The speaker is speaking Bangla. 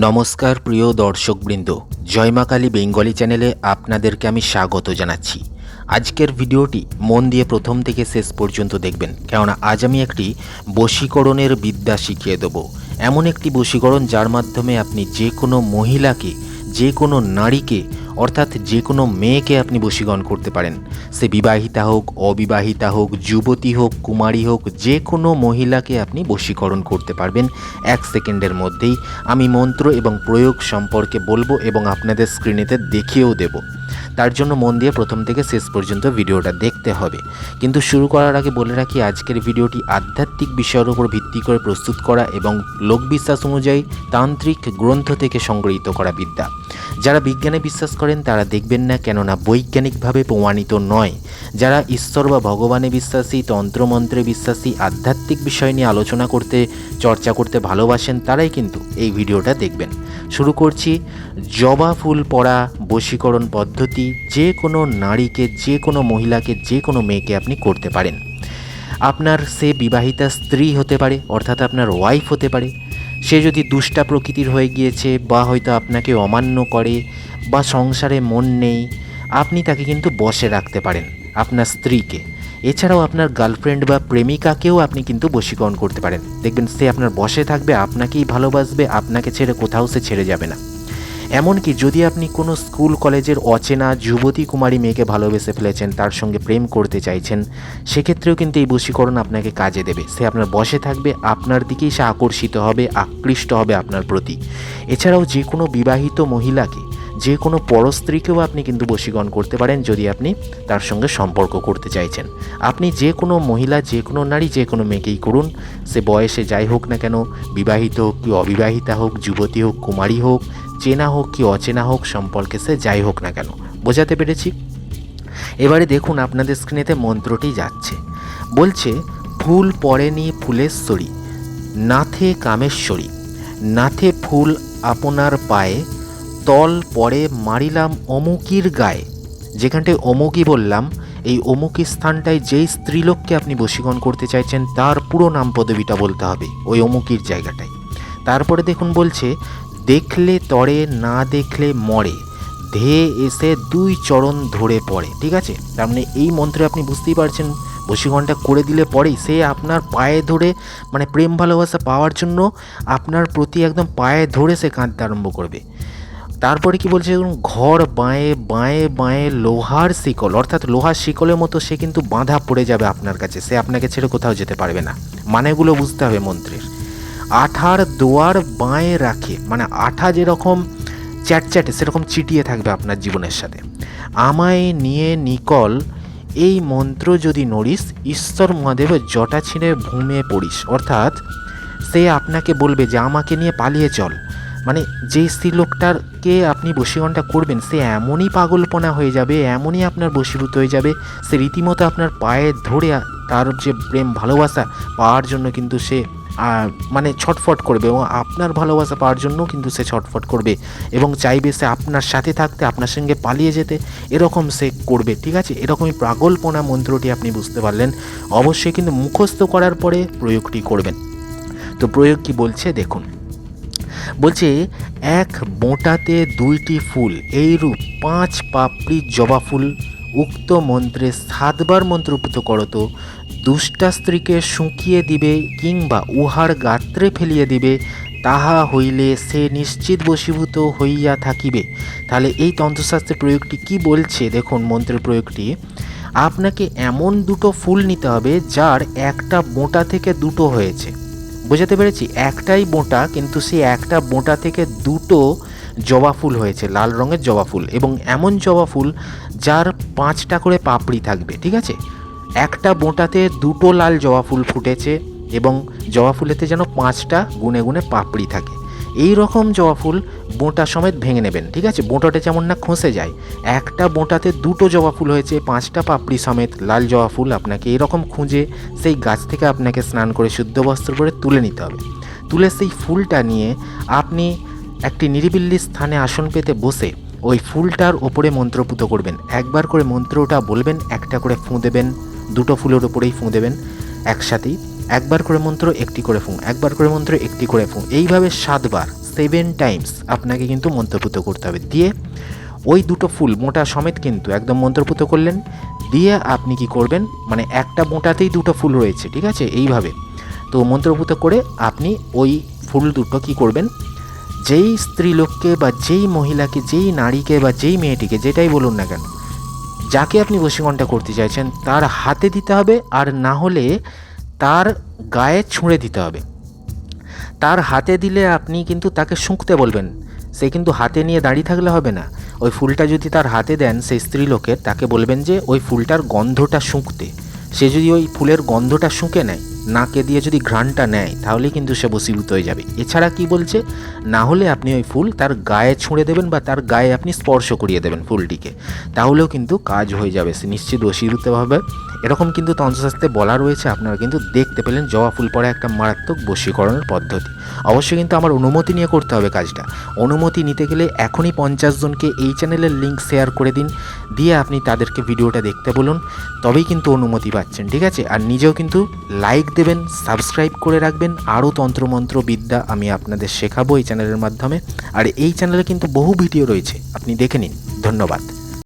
নমস্কার প্রিয় দর্শকবৃন্দ, জয় মা কালী বেঙ্গলি চ্যানেলে আপনাদেরকে আমি স্বাগত জানাচ্ছি। আজকের ভিডিওটি মন দিয়ে প্রথম থেকে শেষ পর্যন্ত দেখবেন, কেননা আজ আমি একটি বশীকরণের বিদ্যা শিখিয়ে দেব। এমন একটি বশীকরণ যার মাধ্যমে আপনি যে কোনো মহিলাকে, যে কোনো নারীকে, অর্থাৎ যে কোনো মেয়েকে আপনি বশীকরণ করতে পারেন। সে বিবাহিতা হোক, অবিবাহিতা হোক, যুবতী হোক, কুমারী হোক, যে কোনো মহিলাকে আপনি বশীকরণ করতে পারবেন 1 সেকেন্ডের মধ্যেই। আমি মন্ত্র এবং প্রয়োগ সম্পর্কে বলবো এবং আপনাদের স্ক্রিনেতে দেখিয়েও দেব। তার জন্য মন দিয়ে প্রথম থেকে শেষ পর্যন্ত ভিডিওটা দেখতে হবে। কিন্তু শুরু করার আগে বলে রাখি, আজকের ভিডিওটি আধ্যাত্মিক বিষয়ের উপর ভিত্তি করে প্রস্তুত করা এবং লোকবিশ্বাস অনুযায়ী তান্ত্রিক গ্রন্থ থেকে সংগৃহীত করা বিদ্যা। যারা বিজ্ঞানে বিশ্বাস করেন তারা দেখবেন না, কেননা বৈজ্ঞানিকভাবে প্রমাণিত নয়। যারা ঈশ্বর বা ভগবানে বিশ্বাসী, তন্ত্রমন্ত্রে বিশ্বাসী, আধ্যাত্মিক বিষয় নিয়ে আলোচনা করতে, চর্চা করতে ভালোবাসেন, তারাই কিন্তু এই ভিডিওটা দেখবেন। শুরু করছি। জবা ফুল পরা বশীকরণ পদ্ধতি যে কোনো নারীকে, যে কোনো মহিলাকে, যে কোনো মেয়েকে আপনি করতে পারেন। আপনার সে বিবাহিতা স্ত্রী হতে পারে, অর্থাৎ আপনার ওয়াইফ হতে পারে। সে যদি দুষ্টা প্রকৃতির হয়ে গিয়েছে বা হয়তো আপনাকে অমান্য করে বা সংসারে মন নেই, আপনি তাকে কিন্তু বশে রাখতে পারেন, আপনার স্ত্রীকে। এছাড়াও আপনার গার্লফ্রেন্ড বা প্রেমিকাকেও আপনি কিন্তু বশীকরণ করতে পারেন। দেখবেন সে আপনার বশে থাকবে, আপনাকেই ভালোবাসবে, আপনাকে ছেড়ে কোথাও সে ছেড়ে যাবে না। এমনকি যদি আপনি কোনো স্কুল কলেজের অচেনা যুবতী কুমারী মেয়েকে ভালোবেসে ফেলেছেন, তার সঙ্গে প্রেম করতে চাইছেন, সেক্ষেত্রেও কিন্তু এই বশীকরণ আপনাকে কাজে দেবে। সে আপনার বশে থাকবে, আপনার দিকেই সে আকর্ষিত হবে, আকৃষ্ট হবে আপনার প্রতি। এছাড়াও যে কোনো বিবাহিত মহিলাকে, যে কোনো পরস্ত্রীকেও আপনি কিন্তু বশীকরণ করতে পারেন যদি আপনি তার সঙ্গে সম্পর্ক করতে চাইছেন। আপনি যে কোনো মহিলা, যে কোনো নারী, যে কোনো মেয়েকেই করুন, সে বয়সে যাই হোক না কেন, বিবাহিত হোক কি অবিবাহিতা হোক, যুবতী হোক কুমারী হোক, চেনা হোক কি অচেনা হোক, সম্পর্কে সে যাই হোক না কেন। বোঝাতে পেরেছি? এবারে দেখুন আপনাদের স্ক্রিনেতে মন্ত্রটি যাচ্ছে। বলছে, ফুল পড়েনি ফুলেশ্বরী, নাথে কামেশ্বরী, নাথে ফুল আপনার পায়ে, তল পরে মারিলাম অমুকির গায়ে। যেখানটায় অমুকি বললাম, এই অমুকি স্থানটায় যেই স্ত্রীলোককে আপনি বশীকরণ করতে চাইছেন তার পুরো নাম পদবিটা বলতে হবে ওই অমুকির জায়গাটায়। তারপরে দেখুন বলছে, দেখলে তরে না দেখলে মরে, ধেয়ে এসে 2 চরণ ধরে পড়ে। ঠিক আছে, তার মানে এই মন্ত্রে আপনি বুঝতেই পারছেন, বশীকরণটা করে দিলে পরেই সে আপনার পায়ে ধরে, মানে প্রেম ভালোবাসা পাওয়ার জন্য আপনার প্রতি একদম পায়ে ধরে সে কাঁদতে আরম্ভ করবে। তারপরে কি বলছে, ঘর বাঁয়ে বাঁয়ে বাঁয়ে লোহার শিকল, অর্থাৎ লোহার শিকলের মতো সে কিন্তু বাঁধা পড়ে যাবে আপনার কাছে, সে আপনাকে ছেড়ে কোথাও যেতে পারবে না। মানেগুলো বুঝতে হবে মন্ত্রের। আঠার দোয়ার বাঁয়ে রাখে, মানে আঠা যেরকম চ্যাটচ্যাটে সেরকম চিটিয়ে থাকবে আপনার জীবনের সাথে। আমায় নিয়ে নিকল, এই মন্ত্র যদি নড়িস, ঈশ্বর মহাদেবের জটা ছিঁড়ে ভূমে পড়িস। অর্থাৎ সে আপনাকে বলবে যে আমাকে নিয়ে পালিয়ে চল। মানে যেই স্ত্রীলোকটাকে আপনি বশীকরণটা করবেন সে এমনই পাগলপনা হয়ে যাবে, এমনই আপনার বশীভূত হয়ে যাবে, সে রীতিমতো আপনার পায়ে ধরে তার যে প্রেম ভালোবাসা পাওয়ার জন্য কিন্তু সে মানে ছটফট করবে, এবং আপনার ভালোবাসা পাওয়ার জন্য কিন্তু সে ছটফট করবে এবং চাইবে সে আপনার সাথে থাকতে, আপনার সঙ্গে পালিয়ে যেতে, এরকম সে করবে। ঠিক আছে, এরকমই পাগলপনা মন্ত্রটি আপনি বুঝতে পারলেন। অবশ্যই কিন্তু মুখস্থ করার পরে প্রয়োগটি করবেন। তো প্রয়োগ কি বলছে দেখুন। বলছে, এক বোঁটাতে 2টি ফুল, এইরূপ 5 পাপড়ি জবা ফুল, উক্ত মন্ত্রে 7 বার মন্ত্রপুত করত, দুষ্টা স্ত্রীকে শুকিয়ে দিবে কিংবা উহার গাত্রে ফেলিয়ে দিবে, তাহা হইলে সে নিশ্চিত বশীভূত হইয়া থাকিবে। তাহলে এই তন্ত্রশাস্ত্রের প্রয়োগটি কি বলছে দেখুন। মন্ত্রের প্রয়োগটি, আপনাকে এমন 2টো ফুল নিতে হবে যার একটা বোঁটা থেকে 2টো হয়েছে। বোঝাতে পেরেছি? একটাই বোঁটা, কিন্তু সেই একটা বোঁটা থেকে 2টো জবা ফুল হয়েছে, লাল রঙের জবা ফুল, এবং এমন জবা ফুল যার 5টা করে পাপড়ি থাকবে। ঠিক আছে, একটা বোঁটাতে 2টো লাল জবা ফুল ফুটেছে এবং জবা ফুলেতে যেন 5টা গুনে গুনে পাপড়ি থাকে। এই রকম জবা ফুল বোঁটা সমেত ভেঙে নেবেন। ঠিক আছে, বোঁটাটা যেমন না খসে যায়, একটা বোঁটাতে 2টো জবা ফুল হয়েছে, 5টা পাপড়ি সমেত লাল জবা ফুল আপনাকে এরকম খুঁজে সেই গাছ থেকে আপনাকে স্নান করে শুদ্ধ বস্ত্র পরে তুলে নিতে হবে। তুলে সেই ফুলটা নিয়ে আপনি একটি নিরিবিলি স্থানে আসন পেতে বসে ওই ফুলটার ওপরে মন্ত্রপুত করবেন। একবার করে মন্ত্রটা বলবেন, একটা করে ফুঁ দেবেন, 2টো ফুলের ওপরেই ফুঁ দেবেন একসাথেই। একবার করে মন্ত্র, একটি করে ফুঁ, একবার করে মন্ত্র, একটি করে ফুঁ, এইভাবে 7 বার 7 টাইমস আপনাকে কিন্তু মন্ত্রপুত করতে হবে। দিয়ে ওই দুটো ফুল মোটা সমেত কিন্তু একদম মন্ত্রপুত করলেন। দিয়ে আপনি কি করবেন, মানে একটা মোটাতেই দুটো ফুল রয়েছে, ঠিক আছে, এইভাবে। তো মন্ত্রপুত করে আপনি ওই ফুল দুটো কি করবেন, যেই স্ত্রীলোককে বা যেই মহিলাকে, যেই নারীকে বা যেই মেয়েটিকে, যেটাই বলুন না কেন, যাকে আপনি বশীকরণটা করতে চাইছেন তার হাতে দিতে হবে, আর না হলে তার গায়ে ছুঁড়ে দিতে হবে। তার হাতে দিলে আপনি কিন্তু তাকে শুঁকতে বলবেন, সে কিন্তু হাতে নিয়ে দাঁড়িয়ে থাকলে হবে না। ওই ফুলটা যদি তার হাতে দেন সেই স্ত্রীলোকের, তাকে বলবেন যে ওই ফুলটার গন্ধটা শুঁকতে। সে যদি ওই ফুলের গন্ধটা শুঁকে নেয়, নাকে দিয়ে যদি ঘ্রাণটা নেয়, তাহলেই কিন্তু সে বশীভূত হয়ে যাবে। এছাড়া কি বলছে, না হলে আপনি ওই ফুল তার গায়ে ছুঁড়ে দেবেন বা তার গায়ে আপনি স্পর্শ করিয়ে দেবেন ফুলটিকে, তাহলেও কিন্তু কাজ হয়ে যাবে, সে নিশ্চিত বশীভূত হবে। এরকম কিন্তু তন্ত্রশাস্ত্রে বলা রয়েছে। আপনারা কিন্তু দেখতে পেলেন জবা ফুল পরে একটা মারাত্মক বশীকরণের পদ্ধতি। অবশ্যই কিন্তু আমার অনুমতি নিয়ে করতে হবে কাজটা। অনুমতি নিতে গেলে এখনই 50 জনকে এই চ্যানেলের লিঙ্ক শেয়ার করে দিন, দিয়ে আপনি তাদেরকে ভিডিওটা দেখতে বলুন, তবেই কিন্তু অনুমতি পাচ্ছেন, ঠিক আছে। আর নিজেও কিন্তু লাইক দেবেন, সাবস্ক্রাইব করে রাখবেন। আরও তন্ত্রমন্ত্র বিদ্যা আমি আপনাদের শেখাবো এই চ্যানেলের মাধ্যমে। আর এই চ্যানেলে কিন্তু বহু ভিডিও রয়েছে, আপনি দেখে নিন। ধন্যবাদ।